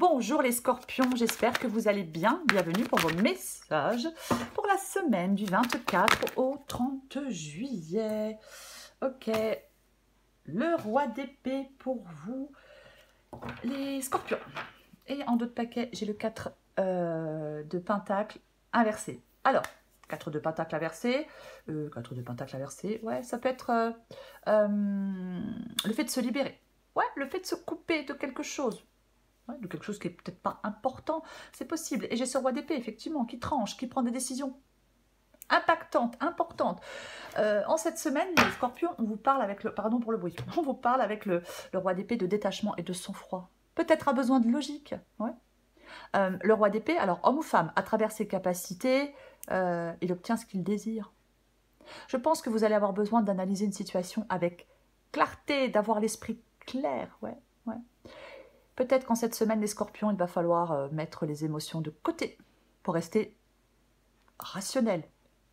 Bonjour les scorpions, j'espère que vous allez bien. Bienvenue pour vos messages pour la semaine du 24 au 30 juillet. Ok, le roi d'épée pour vous, les scorpions. Et en dos de paquet, j'ai le 4 de pentacle inversé. Alors, 4 de pentacle inversé, 4 de pentacle inversé, ouais, ça peut être le fait de se libérer. Ouais, le fait de se couper de quelque chose. De quelque chose qui est peut-être pas important, c'est possible. Et j'ai ce roi d'épée, effectivement, qui tranche, qui prend des décisions impactantes, importantes. En cette semaine, les scorpions, on vous parle avec le... Pardon pour le bruit. On vous parle avec le roi d'épée de détachement et de sang-froid. Peut-être un besoin de logique. Ouais. Le roi d'épée, alors homme ou femme, à travers ses capacités, il obtient ce qu'il désire. Je pense que vous allez avoir besoin d'analyser une situation avec clarté, d'avoir l'esprit clair. Ouais, ouais. Peut-être qu'en cette semaine, les scorpions, il va falloir mettre les émotions de côté pour rester rationnel,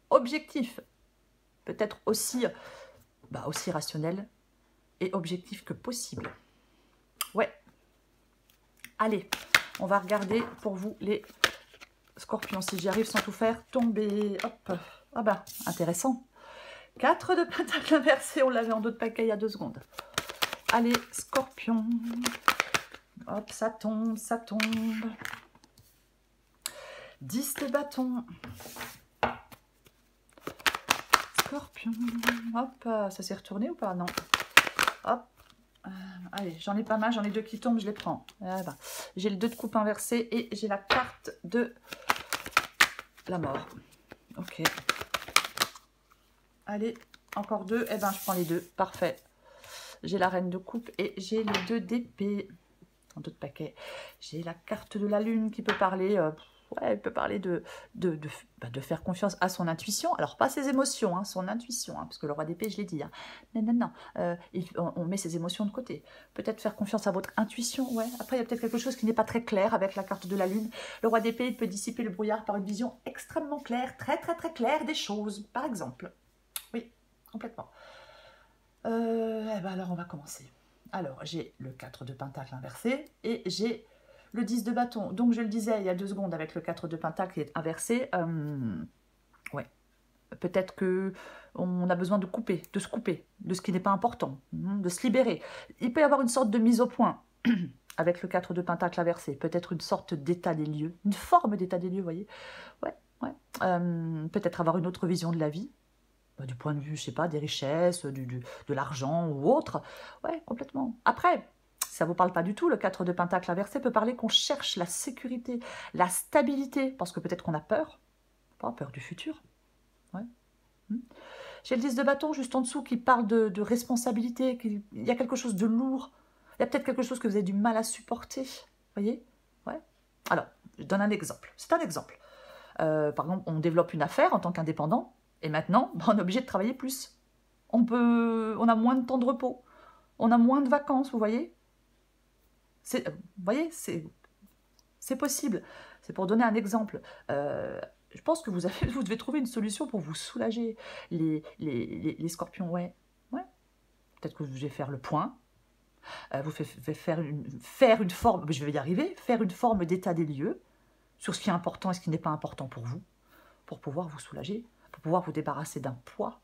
objectif. Peut-être aussi, aussi rationnel et objectif que possible. Ouais. Allez, on va regarder pour vous les scorpions, si j'y arrive sans tout faire tomber. Hop. Ah bah, intéressant. 4 de pentacle inversé, on l'avait en dos de paquet il y a 2 secondes. Allez, scorpion. Hop, ça tombe, ça tombe. 10 de bâton. Scorpion. Hop, ça s'est retourné ou pas? Non. Hop. Allez, j'en ai pas mal, j'en ai 2 qui tombent, je les prends. Voilà. J'ai le 2 de coupe inversé et j'ai la carte de la mort. Ok. Allez, encore 2. Eh ben, je prends les 2. Parfait. J'ai la reine de coupe et j'ai les 2 d'épée. En d'autres paquets. J'ai la carte de la lune qui peut parler... ouais, elle peut parler de faire confiance à son intuition. Alors, pas ses émotions, hein, son intuition, hein, parce que le roi d'épée, je l'ai dit. Hein. Non. On met ses émotions de côté. Peut-être faire confiance à votre intuition, ouais. Après, il y a peut-être quelque chose qui n'est pas très clair avec la carte de la lune. Le roi d'épée, il peut dissiper le brouillard par une vision extrêmement claire, très claire des choses, par exemple. Oui, complètement. Eh ben alors, on va commencer. Alors, j'ai le 4 de pentacle inversé et j'ai le 10 de bâton. Donc, je le disais il y a 2 secondes avec le 4 de pentacle qui est inversé. Ouais. Peut-être qu'on a besoin de couper, de se couper de ce qui n'est pas important, de se libérer. Il peut y avoir une sorte de mise au point avec le 4 de pentacle inversé. Peut-être une sorte d'état des lieux, une forme d'état des lieux, vous voyez. Ouais. Peut-être avoir une autre vision de la vie. Du point de vue, je sais pas, des richesses, de l'argent ou autre. Ouais, complètement. Après, ça ne vous parle pas du tout, le 4 de pentacle inversé peut parler qu'on cherche la sécurité, la stabilité, parce que peut-être qu'on a peur, pas peur du futur. Ouais. J'ai le 10 de bâton juste en dessous qui parle de responsabilité, il y a quelque chose de lourd, il y a peut-être quelque chose que vous avez du mal à supporter, vous voyez. Ouais. Alors, je donne un exemple, c'est un exemple. Par exemple, on développe une affaire en tant qu'indépendant, et maintenant, on est obligé de travailler plus. On a moins de temps de repos. On a moins de vacances, vous voyez. Vous voyez, c'est possible. C'est pour donner un exemple. Je pense que vous devez trouver une solution pour vous soulager. Les scorpions, ouais. Peut-être que vous devez faire le point. Vous faire une forme, je vais y arriver, faire une forme d'état des lieux sur ce qui est important et ce qui n'est pas important pour vous, pour pouvoir vous soulager, pour pouvoir vous débarrasser d'un poids.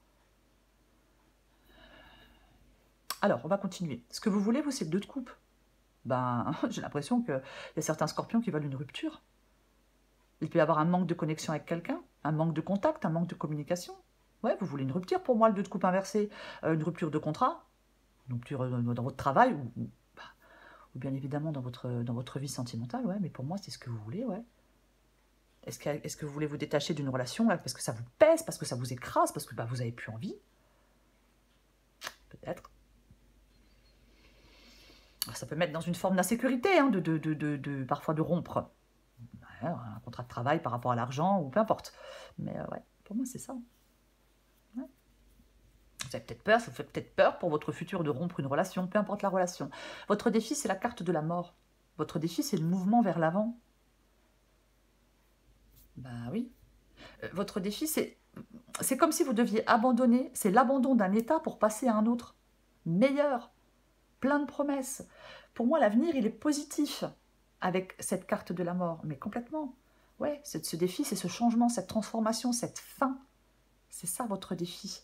Alors, on va continuer. Ce que vous voulez, vous, c'est le 2 de coupe. J'ai l'impression qu'il y a certains scorpions qui veulent une rupture. Il peut y avoir un manque de connexion avec quelqu'un, un manque de contact, un manque de communication. Ouais, vous voulez une rupture pour moi, le 2 de coupe inversé. Une rupture de contrat, une rupture dans votre travail, ou bien évidemment dans votre vie sentimentale, ouais, mais pour moi, c'est ce que vous voulez, ouais. Est-ce que vous voulez vous détacher d'une relation là, parce que ça vous pèse, parce que ça vous écrase, parce que vous n'avez plus envie? Peut-être. Ça peut mettre dans une forme d'insécurité, hein, parfois de rompre. Ouais, un contrat de travail par rapport à l'argent, ou peu importe. Mais ouais, pour moi, c'est ça. Ouais. Vous avez peut-être peur, ça vous fait peut-être peur pour votre futur de rompre une relation, peu importe la relation. Votre défi, c'est la carte de la mort. Votre défi, c'est le mouvement vers l'avant. Oui. Votre défi, c'est comme si vous deviez abandonner, c'est l'abandon d'un état pour passer à un autre, meilleur, plein de promesses. Pour moi, l'avenir, il est positif. avec cette carte de la mort. Mais complètement. Ouais, ce défi, c'est ce changement, cette transformation, cette fin. C'est ça votre défi.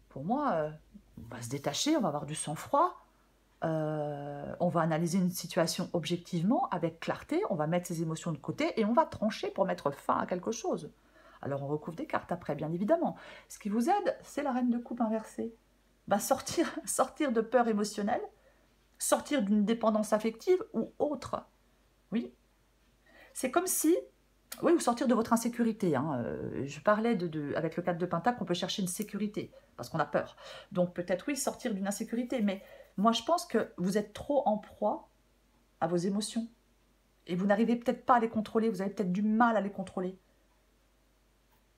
Pour moi, on va se détacher, on va avoir du sang-froid. On va analyser une situation objectivement, avec clarté, on va mettre ses émotions de côté et on va trancher pour mettre fin à quelque chose. Alors on recouvre des cartes après, bien évidemment. Ce qui vous aide, c'est la reine de coupe inversée. Bah, sortir de peur émotionnelle, sortir d'une dépendance affective ou autre. Oui. C'est comme si, oui, ou sortir de votre insécurité. Hein. Je parlais avec le 4 de Pentacle, on peut chercher une sécurité, parce qu'on a peur. Donc peut-être, oui, sortir d'une insécurité, mais moi je pense que vous êtes trop en proie à vos émotions. Et vous n'arrivez peut-être pas à les contrôler, vous avez peut-être du mal à les contrôler.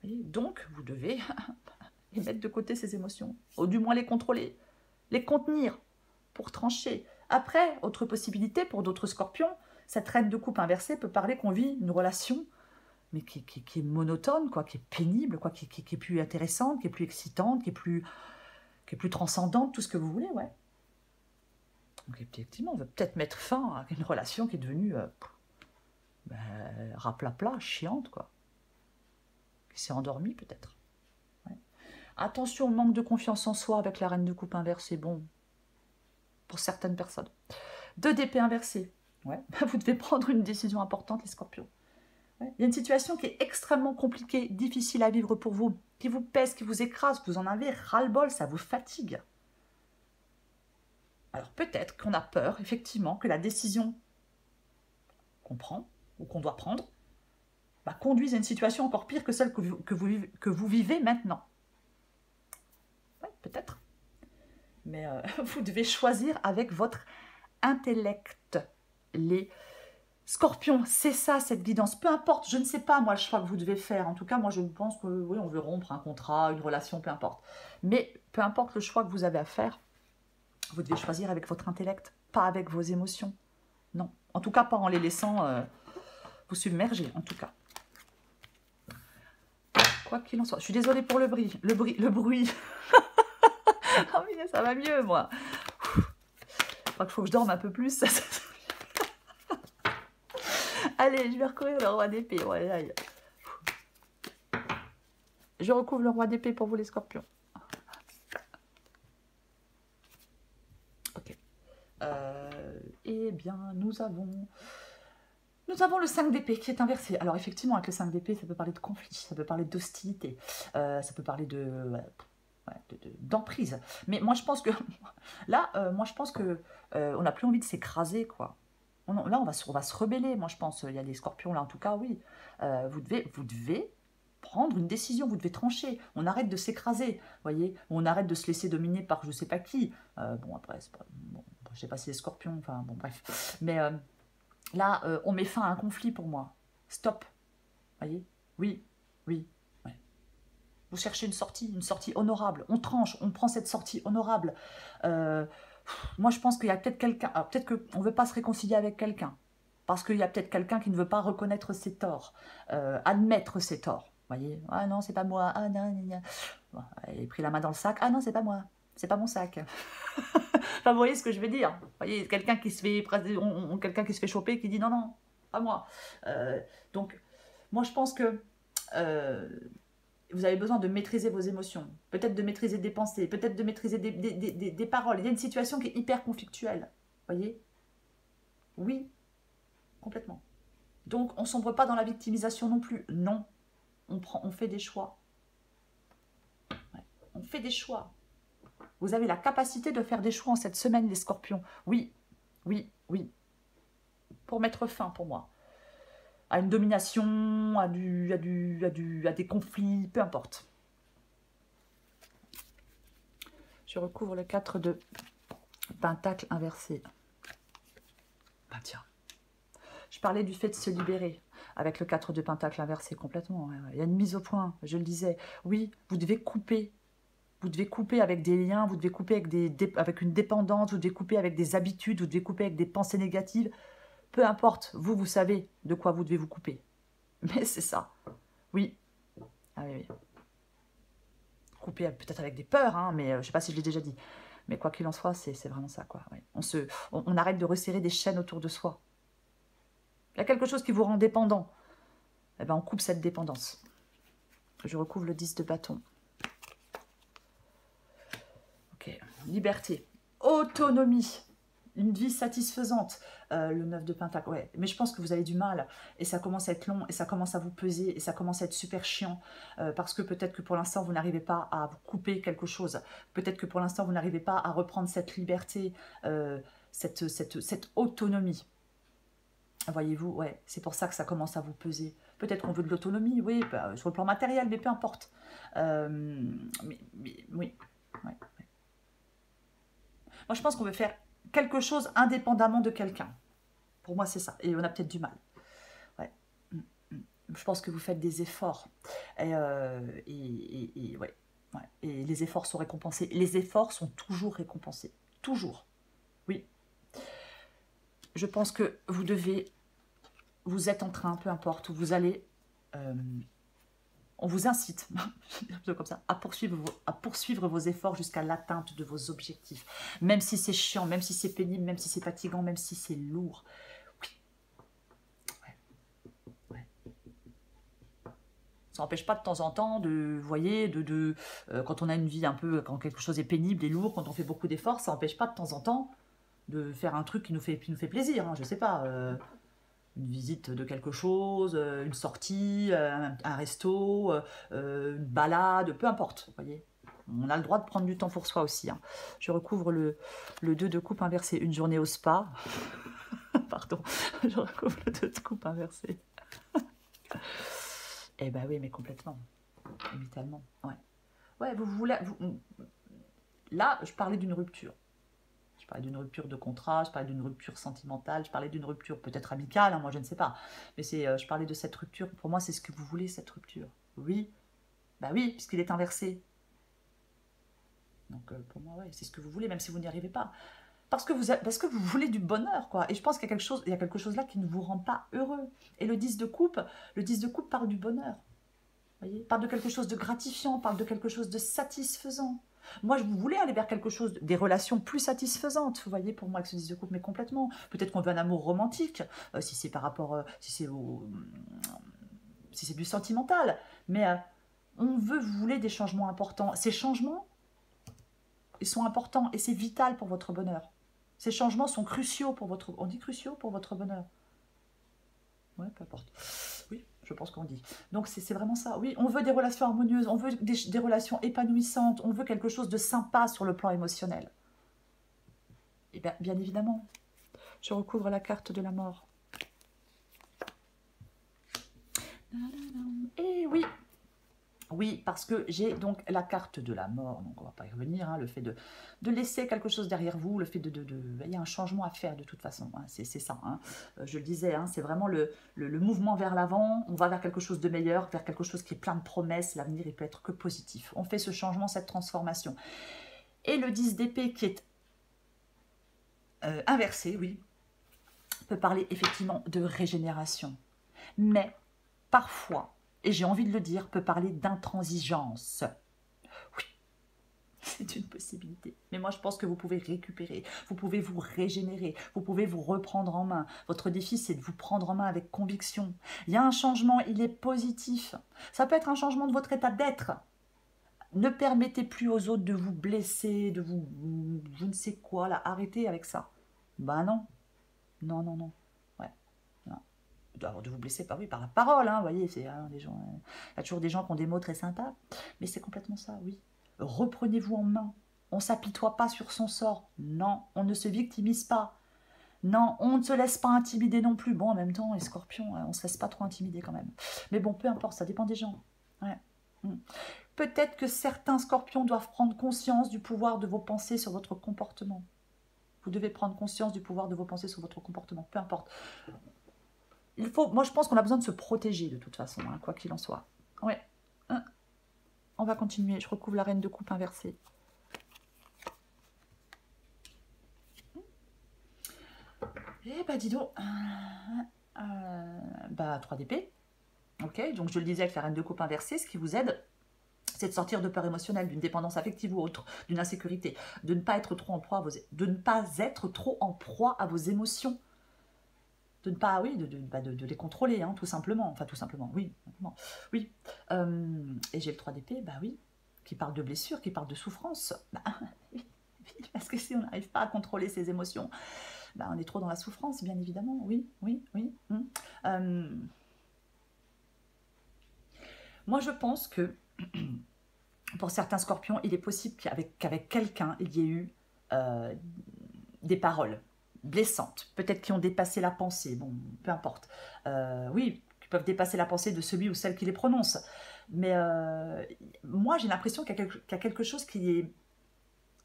Et donc, vous devez les mettre de côté, ces émotions. Ou du moins les contrôler, les contenir pour trancher. Après, autre possibilité pour d'autres scorpions, cette reine de coupe inversée peut parler qu'on vit une relation, mais qui est monotone, quoi, qui est pénible, quoi, qui est plus intéressante, qui est plus excitante, qui est plus transcendante, tout ce que vous voulez, ouais. Donc effectivement, on va peut-être mettre fin à une relation qui est devenue raplapla, chiante, quoi. Qui s'est endormie, peut-être. Ouais. Attention au manque de confiance en soi avec la reine de coupe inversée, bon, pour certaines personnes. 2 d'épée inversée, ouais. Vous devez prendre une décision importante, les scorpions. Ouais. Il y a une situation qui est extrêmement compliquée, difficile à vivre pour vous, qui vous pèse, qui vous écrase, vous en avez ras-le-bol, ça vous fatigue. Alors peut-être qu'on a peur, effectivement, que la décision qu'on prend, ou qu'on doit prendre, conduise à une situation encore pire que celle que vous vivez maintenant. Oui, peut-être. Mais vous devez choisir avec votre intellect. Les scorpions, c'est ça, cette guidance. Peu importe, je ne sais pas, moi, le choix que vous devez faire. En tout cas, moi, je pense que, oui, on veut rompre un contrat, une relation, peu importe. Mais peu importe le choix que vous avez à faire, vous devez choisir avec votre intellect, pas avec vos émotions. Non, en tout cas, pas en les laissant vous submerger, en tout cas. Quoi qu'il en soit. Je suis désolée pour le bruit. Le bruit. Oh, mais ça va mieux, moi. Je crois qu'il faut que je dorme un peu plus. Allez, je vais recourir le roi d'épée. Ouais, aïe. Je recouvre le roi d'épée pour vous, les scorpions. Ok. Eh bien, nous avons le 5 d'épée qui est inversé. Alors effectivement, avec le 5 d'épée, ça peut parler de conflit, ça peut parler d'hostilité, ça peut parler d'emprise. Mais moi, je pense que là, on n'a plus envie de s'écraser, quoi. Là, on va se rebeller, moi, je pense. Il y a des scorpions, là, en tout cas, oui. Vous devez prendre une décision, vous devez trancher. On arrête de s'écraser, voyez. On arrête de se laisser dominer par je sais pas qui. Bon, après, je sais pas si les scorpions, enfin, bon, bref. Mais là, on met fin à un conflit pour moi. Stop. Voyez? Oui, oui. Ouais. Vous cherchez une sortie honorable. On tranche, on prend cette sortie honorable. Moi, je pense qu'il y a peut-être quelqu'un... Peut-être qu'on ne veut pas se réconcilier avec quelqu'un. Parce qu'il y a peut-être quelqu'un qui ne veut pas reconnaître ses torts. Admettre ses torts. Voyez? Ah non, c'est pas moi. Ah non, non, non. Bon, elle a pris la main dans le sac. Ah non, c'est pas moi. C'est pas mon sac. Enfin, vous voyez ce que je veux dire. Vous voyez, quelqu'un qui se fait choper, qui dit non, non, pas moi. Donc, moi, je pense que vous avez besoin de maîtriser vos émotions, peut-être de maîtriser des pensées, peut-être de maîtriser des paroles. Il y a une situation qui est hyper conflictuelle. Vous voyez? Oui, complètement. Donc, on ne sombre pas dans la victimisation non plus. Non, on fait des choix. Ouais, on fait des choix. Vous avez la capacité de faire des choix en cette semaine, les scorpions. Oui, oui, oui. Pour mettre fin, pour moi, à une domination, à des conflits, peu importe. Je recouvre le 4 de Pentacle inversé. Bah tiens. Je parlais du fait de se libérer avec le 4 de Pentacle inversé complètement. Il y a une mise au point, je le disais. Oui, vous devez couper. Vous devez couper avec des liens, vous devez couper avec une dépendance, vous devez couper avec des habitudes, vous devez couper avec des pensées négatives. Peu importe, vous savez de quoi vous devez vous couper. Mais c'est ça. Oui. Ah oui, oui. Couper peut-être avec des peurs, hein, mais je ne sais pas si je l'ai déjà dit. Mais quoi qu'il en soit, c'est vraiment ça, quoi. Oui. On arrête de resserrer des chaînes autour de soi. Il y a quelque chose qui vous rend dépendant. Eh bien, on coupe cette dépendance. Je recouvre le 10 de bâton. Ok, liberté, autonomie, une vie satisfaisante. Le 9 de Pentacle, ouais. Mais je pense que vous avez du mal. Et ça commence à être long, et ça commence à vous peser, et ça commence à être super chiant. Parce que peut-être que pour l'instant, vous n'arrivez pas à vous couper quelque chose. Peut-être que pour l'instant, vous n'arrivez pas à reprendre cette liberté, cette autonomie. Voyez-vous, ouais, c'est pour ça que ça commence à vous peser. Peut-être qu'on veut de l'autonomie, oui, bah, sur le plan matériel, mais peu importe. Mais oui, ouais. Moi, je pense qu'on veut faire quelque chose indépendamment de quelqu'un. Pour moi, c'est ça. Et on a peut-être du mal. Ouais. Je pense que vous faites des efforts. Ouais. Ouais. Et les efforts sont récompensés. Les efforts sont toujours récompensés. Toujours. Oui. Je pense que vous devez... Vous êtes en train, peu importe où vous allez... on vous incite, comme ça, à poursuivre vos efforts jusqu'à l'atteinte de vos objectifs. Même si c'est chiant, même si c'est pénible, même si c'est fatigant, même si c'est lourd. Oui. Ouais. Ça n'empêche pas de temps en temps de, vous voyez, quand on a une vie un peu, quand quelque chose est pénible et lourd, quand on fait beaucoup d'efforts, ça n'empêche pas de temps en temps de faire un truc qui nous fait plaisir. Hein, je sais pas... une visite de quelque chose, une sortie, un resto, une balade, peu importe, vous voyez. On a le droit de prendre du temps pour soi aussi. Hein. Je recouvre le 2 de coupe inversé, une journée au spa. Pardon, je recouvre le 2 de coupe inversé. Eh ben oui, mais complètement. Évidemment, ouais. Ouais, vous voulez... Là, je parlais d'une rupture. Je parlais d'une rupture de contrat, je parlais d'une rupture sentimentale, je parlais d'une rupture peut-être amicale, hein, moi je ne sais pas. Mais je parlais de cette rupture. Pour moi, c'est ce que vous voulez, cette rupture. Oui, bah oui, puisqu'il est inversé. Donc pour moi, ouais, c'est ce que vous voulez, même si vous n'y arrivez pas. Parce que vous voulez du bonheur, quoi. Et je pense qu'il y a quelque chose là qui ne vous rend pas heureux. Et le 10 de coupe parle du bonheur. Vous voyez, parle de quelque chose de gratifiant, parle de quelque chose de satisfaisant. Moi, je voulais aller vers quelque chose, des relations plus satisfaisantes, vous voyez, pour moi, avec ce 10 de coupe, mais complètement. Peut-être qu'on veut un amour romantique, si c'est par rapport, si c'est du sentimental, mais vous voulez des changements importants. Ces changements, ils sont importants et c'est vital pour votre bonheur. Ces changements sont cruciaux pour votre... On dit cruciaux pour votre bonheur. Ouais, peu importe. Oui, je pense qu'on dit. Donc, c'est vraiment ça. Oui, on veut des relations harmonieuses, on veut des relations épanouissantes, on veut quelque chose de sympa sur le plan émotionnel. Et bien évidemment, je recouvre la carte de la mort. Et oui, oui, parce que j'ai donc la carte de la mort, donc on ne va pas y revenir, hein, le fait de laisser quelque chose derrière vous, le fait il y a un changement à faire de toute façon, hein, c'est ça, hein. Je le disais, hein, c'est vraiment le mouvement vers l'avant, on va vers quelque chose de meilleur, vers quelque chose qui est plein de promesses, l'avenir il peut être que positif, on fait ce changement, cette transformation. Et le 10 d'épée qui est inversé, oui, peut parler effectivement de régénération, mais parfois, et j'ai envie de le dire, peut parler d'intransigeance. Oui, c'est une possibilité. Mais moi, je pense que vous pouvez récupérer, vous pouvez vous régénérer, vous pouvez vous reprendre en main. Votre défi, c'est de vous prendre en main avec conviction. Il y a un changement, il est positif. Ça peut être un changement de votre état d'être. Ne permettez plus aux autres de vous blesser, de vous... je ne sais quoi, là. Arrêtez avec ça. Ben non. Non, non, non. De vous blesser par la parole, hein, vous voyez, c'est des gens, il y a toujours des gens qui ont des mots très sympas, mais c'est complètement ça, oui. Reprenez-vous en main, on ne s'apitoie pas sur son sort, non, on ne se victimise pas, non, on ne se laisse pas intimider non plus, bon, en même temps, les scorpions, on ne se laisse pas trop intimider quand même, mais bon, peu importe, ça dépend des gens, ouais. Peut-être que certains scorpions doivent prendre conscience du pouvoir de vos pensées sur votre comportement, vous devez prendre conscience du pouvoir de vos pensées sur votre comportement, peu importe. Moi, je pense qu'on a besoin de se protéger de toute façon, hein, quoi qu'il en soit. Ouais. On va continuer. Je recouvre la reine de coupe inversée. Eh ben, dis donc. 3 d'épée. Ok, donc je le disais avec la reine de coupe inversée, ce qui vous aide, c'est de sortir de peur émotionnelle, d'une dépendance affective ou autre, d'une insécurité, de ne pas être trop en proie à vos émotions. de ne pas, oui, de les contrôler, hein, tout simplement. Enfin, tout simplement, oui. Oui. Et j'ai le 3 d'épée, bah oui, qui parle de blessure, qui parle de souffrance. Bah, oui, parce que si on n'arrive pas à contrôler ses émotions, bah, on est trop dans la souffrance, bien évidemment. Oui, oui, oui. Moi, je pense que pour certains scorpions, il est possible qu'avec quelqu'un, il y ait eu des paroles blessantes, peut-être qui ont dépassé la pensée, bon, peu importe. Oui, qui peuvent dépasser la pensée de celui ou celle qui les prononce. Mais moi, j'ai l'impression qu'il y a quelque chose qui est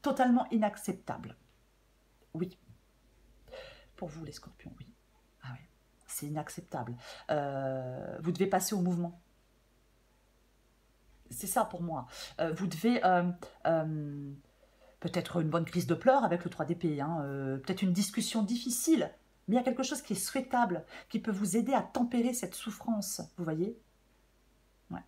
totalement inacceptable. Oui. Pour vous, les scorpions, oui. Ah ouais, c'est inacceptable. Vous devez passer au mouvement. C'est ça pour moi. Vous devez... peut-être une bonne crise de pleurs avec le 3 d'épée, hein, peut-être une discussion difficile, mais il y a quelque chose qui est souhaitable, qui peut vous aider à tempérer cette souffrance, vous voyez? Ouais.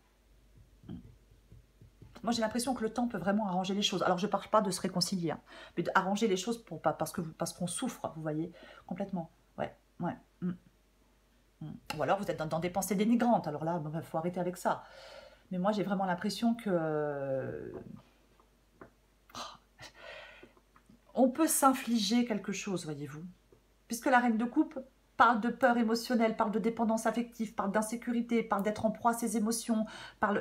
Moi, j'ai l'impression que le temps peut vraiment arranger les choses. Alors, je ne parle pas de se réconcilier, hein, mais d'arranger les choses parce qu'on souffre, vous voyez, complètement. Ouais, ouais. Ou alors, vous êtes dans des pensées dénigrantes, alors là, il faut arrêter avec ça. Mais moi, j'ai vraiment l'impression que... on peut s'infliger quelque chose, voyez-vous. Puisque la reine de coupe parle de peur émotionnelle, parle de dépendance affective, parle d'insécurité, parle d'être en proie à ses émotions.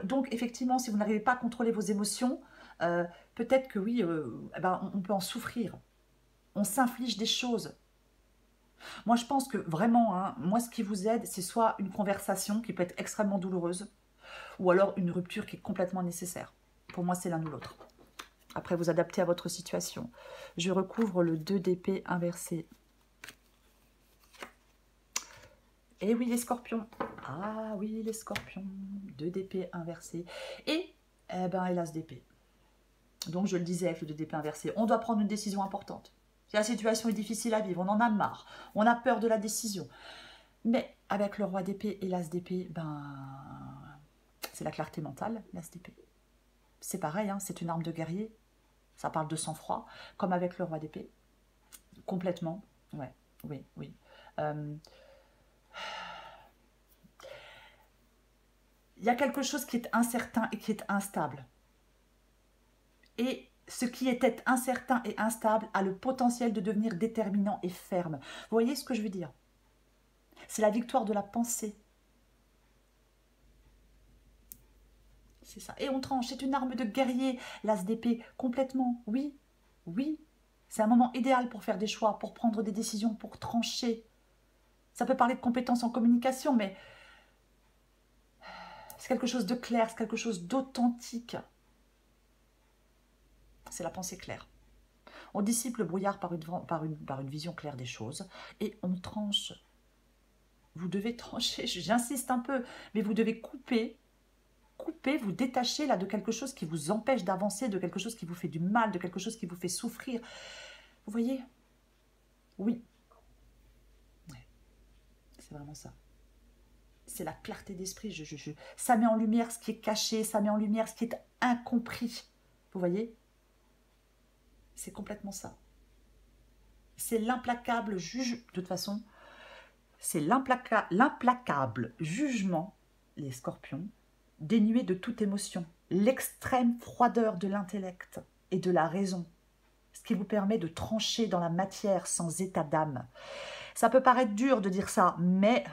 Donc, effectivement, si vous n'arrivez pas à contrôler vos émotions, peut-être que oui, on peut en souffrir. On s'inflige des choses. Moi, je pense que vraiment, hein, moi, ce qui vous aide, c'est soit une conversation qui peut être extrêmement douloureuse, ou alors une rupture qui est complètement nécessaire. Pour moi, c'est l'un ou l'autre. Après, vous adaptez à votre situation. Je recouvre le 2 d'épée inversé. Et oui, les scorpions. Ah oui, les scorpions. 2 d'épée inversé. Et, hélas d'épée. Donc, je le disais avec le 2 d'épée inversé, on doit prendre une décision importante. Si la situation est difficile à vivre, on en a marre. On a peur de la décision. Mais avec le roi d'épée et l'as d'épée, c'est la clarté mentale, l'as d'épée. C'est pareil, hein, c'est une arme de guerrier. Ça parle de sang-froid, comme avec le roi d'épée. Complètement. Ouais, oui, oui. Il y a quelque chose qui est incertain et qui est instable. Et ce qui était incertain et instable a le potentiel de devenir déterminant et ferme. Vous voyez ce que je veux dire? C'est la victoire de la pensée. C'est ça. Et on tranche, c'est une arme de guerrier, l'as d'épée, complètement. Oui, oui. C'est un moment idéal pour faire des choix, pour prendre des décisions, pour trancher. Ça peut parler de compétences en communication, mais c'est quelque chose de clair, c'est quelque chose d'authentique. C'est la pensée claire. On dissipe le brouillard par une vision claire des choses et on tranche. Vous devez trancher, j'insiste un peu, mais vous devez couper, vous détacher là de quelque chose qui vous empêche d'avancer, de quelque chose qui vous fait du mal, de quelque chose qui vous fait souffrir. Vous voyez? Oui. Ouais. C'est vraiment ça. C'est la clarté d'esprit. Ça met en lumière ce qui est caché, ça met en lumière ce qui est incompris. Vous voyez? C'est complètement ça. C'est l'implacable juge. De toute façon, c'est l'implacable jugement, les scorpions, dénué de toute émotion, l'extrême froideur de l'intellect et de la raison, ce qui vous permet de trancher dans la matière sans état d'âme. Ça peut paraître dur de dire ça, mais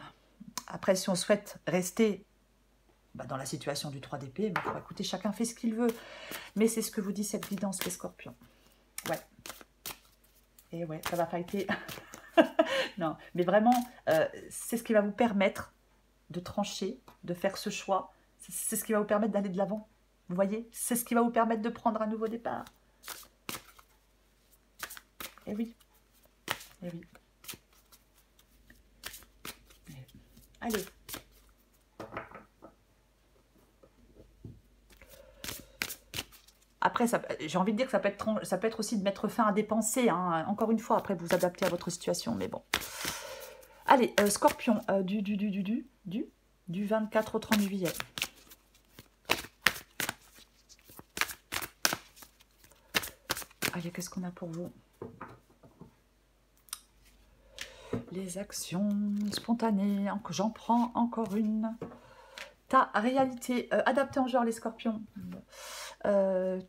après, si on souhaite rester dans la situation du 3 d'épée, écoutez, chacun fait ce qu'il veut. Mais c'est ce que vous dit cette guidance, les scorpions. Ouais. Et ouais, ça va fighter. Non, mais vraiment, c'est ce qui va vous permettre de trancher, de faire ce choix. C'est ce qui va vous permettre d'aller de l'avant. Vous voyez? C'est ce qui va vous permettre de prendre un nouveau départ. Et oui. Et oui. Allez. Après, j'ai envie de dire que ça peut être aussi de mettre fin à des pensées. Hein. Encore une fois, après, vous adaptez à votre situation. Mais bon. Allez, Scorpion, du 24 au 30 juillet. Allez, qu'est-ce qu'on a pour vous? Les actions spontanées, j'en prends encore une. Ta réalité, adaptée en genre les scorpions.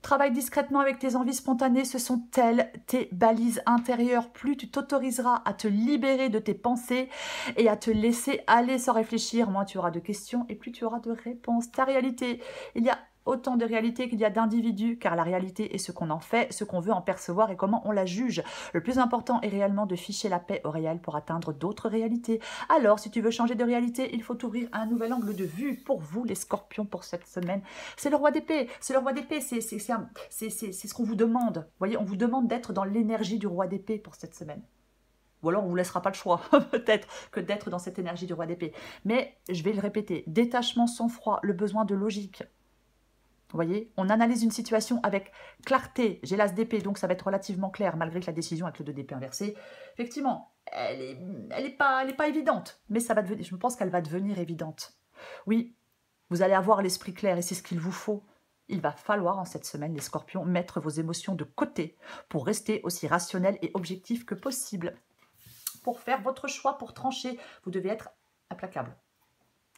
Travaille discrètement avec tes envies spontanées, ce sont elles tes balises intérieures. Plus tu t'autoriseras à te libérer de tes pensées et à te laisser aller sans réfléchir, moins tu auras de questions et plus tu auras de réponses. Ta réalité, il y a autant de réalité qu'il y a d'individus, car la réalité est ce qu'on en fait, ce qu'on veut en percevoir et comment on la juge. Le plus important est réellement de ficher la paix au réel pour atteindre d'autres réalités. Alors, si tu veux changer de réalité, il faut ouvrir un nouvel angle de vue pour vous, les scorpions, pour cette semaine. C'est le roi d'épée, c'est le roi d'épée, c'est ce qu'on vous demande. Vous voyez, on vous demande d'être dans l'énergie du roi d'épée pour cette semaine. Ou alors on ne vous laissera pas le choix, peut-être, que d'être dans cette énergie du roi d'épée. Mais, je vais le répéter, détachement, sang-froid, le besoin de logique. Vous voyez, on analyse une situation avec clarté. J'ai l'as d'épée, donc ça va être relativement clair, malgré que la décision avec le 2 d'épée inversé, effectivement, elle est pas évidente. Mais ça va devenir, je pense qu'elle va devenir évidente. Oui, vous allez avoir l'esprit clair et c'est ce qu'il vous faut. Il va falloir en cette semaine, les scorpions, mettre vos émotions de côté pour rester aussi rationnel et objectif que possible. Pour faire votre choix, pour trancher, vous devez être implacable.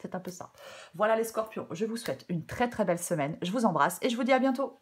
C'est un peu ça. Voilà les scorpions, je vous souhaite une très très belle semaine. Je vous embrasse et je vous dis à bientôt.